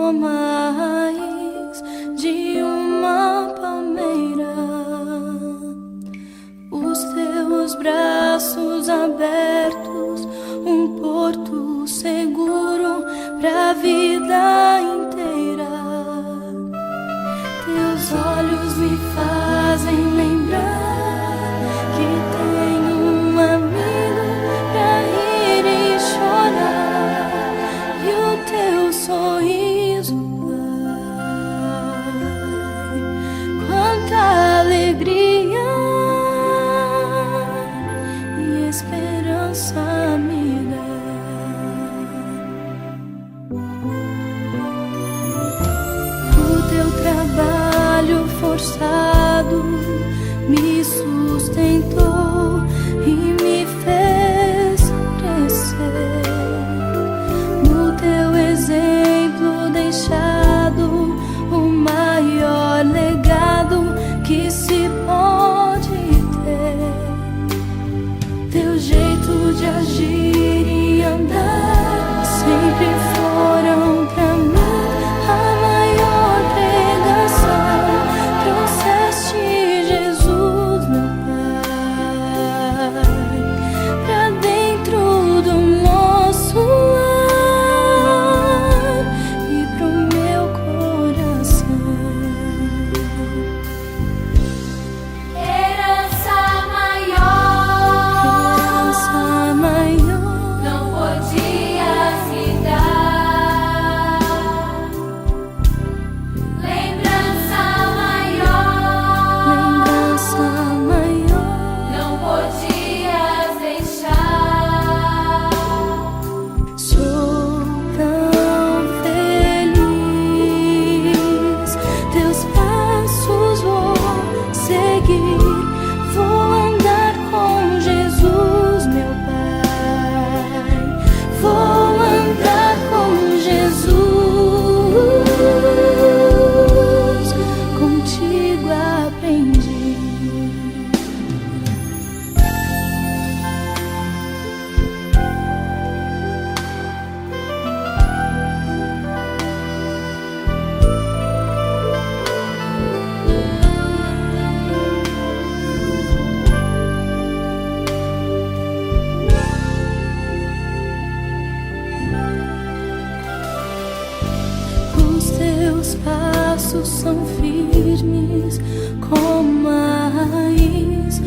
como a raiz de uma palmeira. Os teus braços abertos, um porto seguro pra vida inteira. Teus olhos me fazem lembrar que tenho um amigo pra rir e chorar, e o teu sorriso, Pai, quanta alegria e esperança me dá. O teu trabalho forçado me sustentou e me fez crescer. No teu exemplo deixado, o maior legado que se pode ter. Teu jeito de agir e andar sempre foram pra mim a maior pregação. Trouxeste Jesus, meu Pai, pra dentro do nosso lar e pro meu coração. Herança maior, não podias me dar. Lembrança maior, não podias deixar. Sou tão feliz, teus passos vou seguir. Vou andar com Jesus, meu Pai. Vou andar com Jesus. Contigo aprendi. Os teus passos são firmes como a raiz